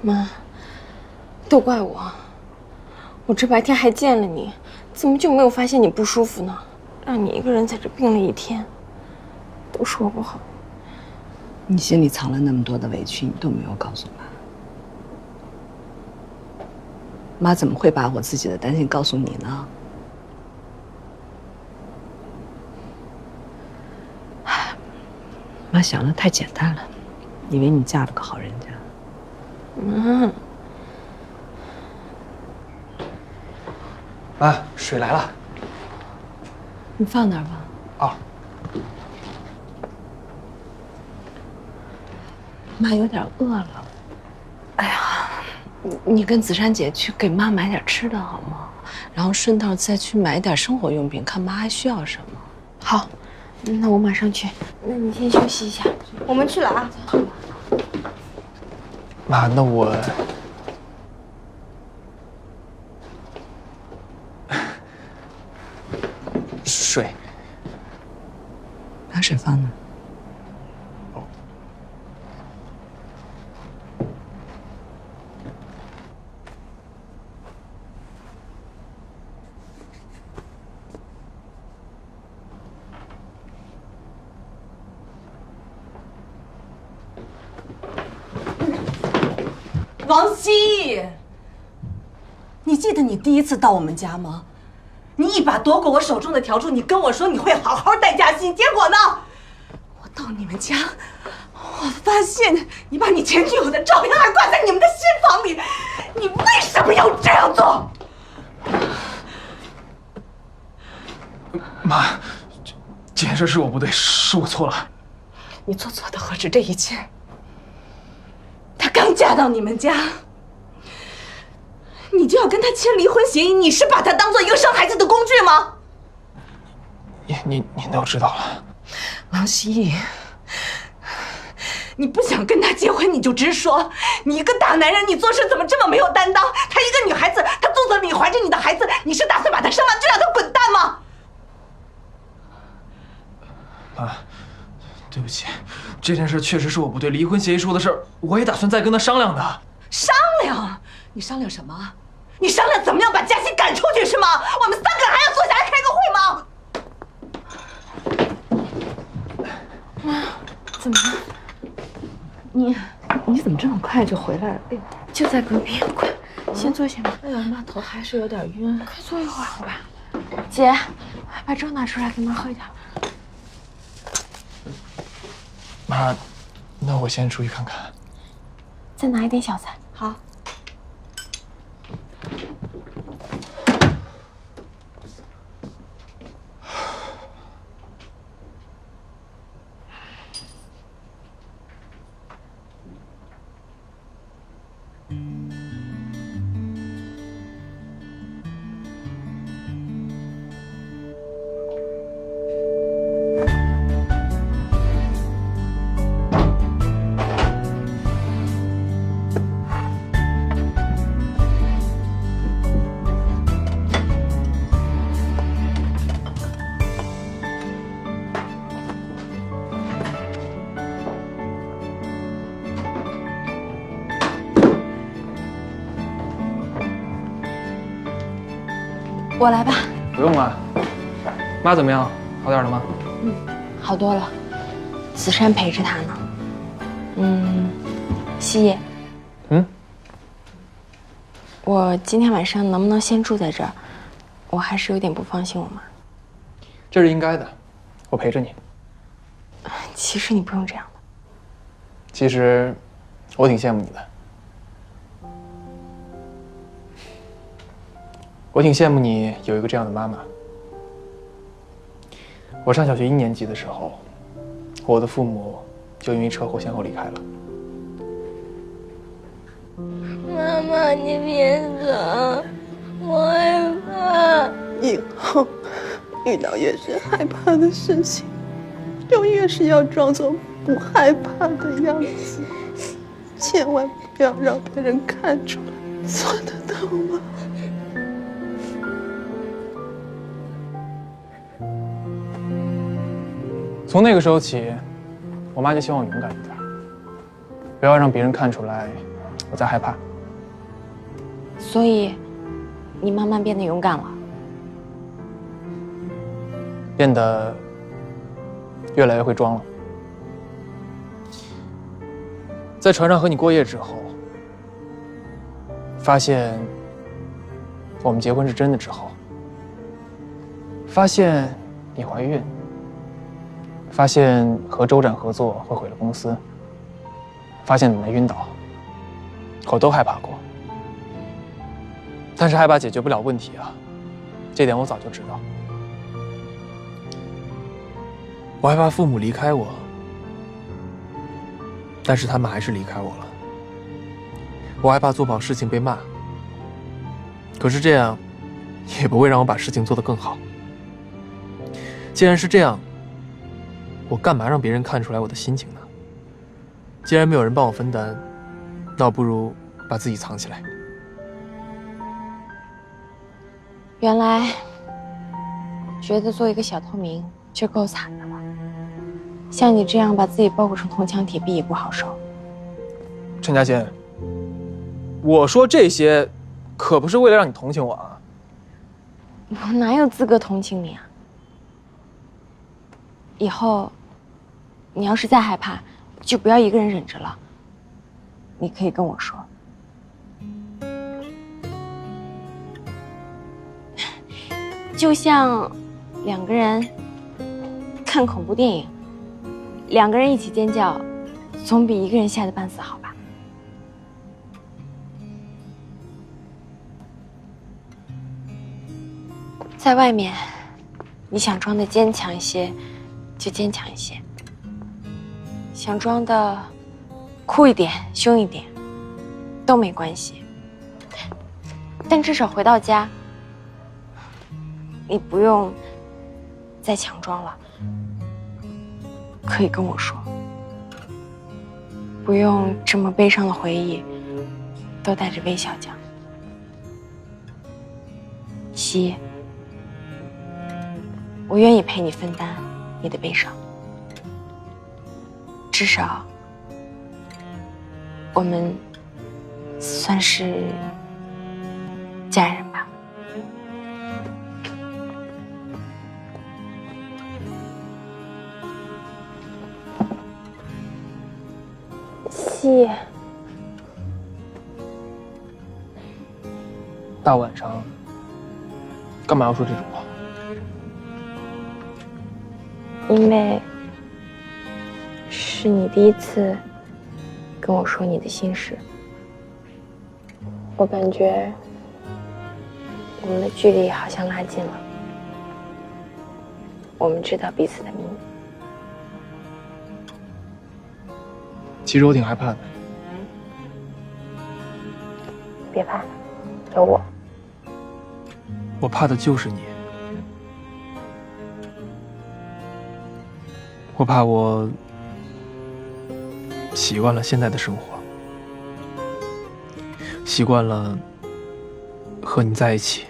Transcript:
妈，都怪我，我这白天还见了你，怎么就没有发现你不舒服呢？让你一个人在这病了1天，都是我不好。你心里藏了那么多的委屈，你都没有告诉妈。妈怎么会把我自己的担心告诉你呢？妈想的太简单了，以为你嫁了个好人家。妈，妈，水来了。你放那儿吧。啊。妈有点饿了。哎呀，你跟紫珊姐去给妈买点吃的好吗？然后顺道再去买点生活用品，看妈还需要什么。好，那我马上去。那你先休息一下，我们去了啊。好吧。妈，那我水，把水放那儿。王希，你记得你第一次到我们家吗？你一把夺过我手中的笤帚，你跟我说你会好好待嫁新，结果呢？我到你们家，我发现你把你前女友的照片还挂在你们的新房里，你为什么要这样做？妈，这件事是我不对，是我错了。你做错的何止这一件？她刚嫁到你们家，你就要跟她签离婚协议，你是把她当做一个生孩子的工具吗？你都知道了。王希，你不想跟他结婚，你就直说。你一个大男人，你做事怎么这么没有担当？她一个女孩子，她肚子里怀着你的孩子，你是打算把她生完就让她滚蛋吗？妈，对不起，这件事确实是我不对。离婚协议说的事儿，我也打算再跟他商量的。商量？你商量什么？你商量怎么样把嘉欣赶出去是吗？我们3个还要坐下来开个会吗？妈，怎么了？你怎么这么快就回来了？哎呦，就在隔壁，快，先坐下吧。哎呀，妈头还是有点晕。快坐一会儿好吧。姐，把粥拿出来给妈喝一点。妈，那我先出去看看。再拿一点小菜。好。我来吧。不用了。妈怎么样？好点了吗？好多了。紫珊陪着他呢。希叶。我今天晚上能不能先住在这儿？我还是有点不放心我妈。这是应该的，我陪着你。其实你不用这样的。其实，我挺羡慕你的。我挺羡慕你有一个这样的妈妈。我上小学1年级的时候，我的父母就因为车祸先后离开了。妈妈，你别走，我害怕。以后遇到越是害怕的事情，就越是要装作不害怕的样子，千万不要让别人看出来，做得到吗？从那个时候起，我妈就希望我勇敢一点，不要让别人看出来我在害怕。所以，你慢慢变得勇敢了。变得越来越会装了。在船上和你过夜之后，发现我们结婚是真的之后，发现你怀孕，发现和周展合作会毁了公司，发现你没晕倒，我都害怕过。但是害怕解决不了问题啊，这点我早就知道。我害怕父母离开我，但是他们还是离开我了。我害怕做不好事情被骂，可是这样也不会让我把事情做得更好。既然是这样，我干嘛让别人看出来我的心情呢？既然没有人帮我分担，那我不如把自己藏起来。原来觉得做一个小透明就够惨的了。像你这样把自己包裹成铜墙铁壁也不好受。陈嘉欣，我说这些可不是为了让你同情我啊。我哪有资格同情你啊？以后你要是再害怕，就不要一个人忍着了。你可以跟我说。就像两个人看恐怖电影，两个人一起尖叫，总比一个人吓得半死好吧？在外面，你想装的坚强一些，就坚强一些；想装的酷一点、凶一点，都没关系。但至少回到家，你不用再强装了，可以跟我说，不用这么悲伤的回忆都带着微笑讲。希，我愿意陪你分担你的悲伤，至少我们算是家人吧。希，大晚上干嘛要说这种话？因为是你第一次跟我说你的心事，我感觉我们的距离好像拉近了，我们知道彼此的秘密。其实我挺害怕的。别怕，有我。我怕的就是你。我怕我习惯了现在的生活，习惯了和你在一起，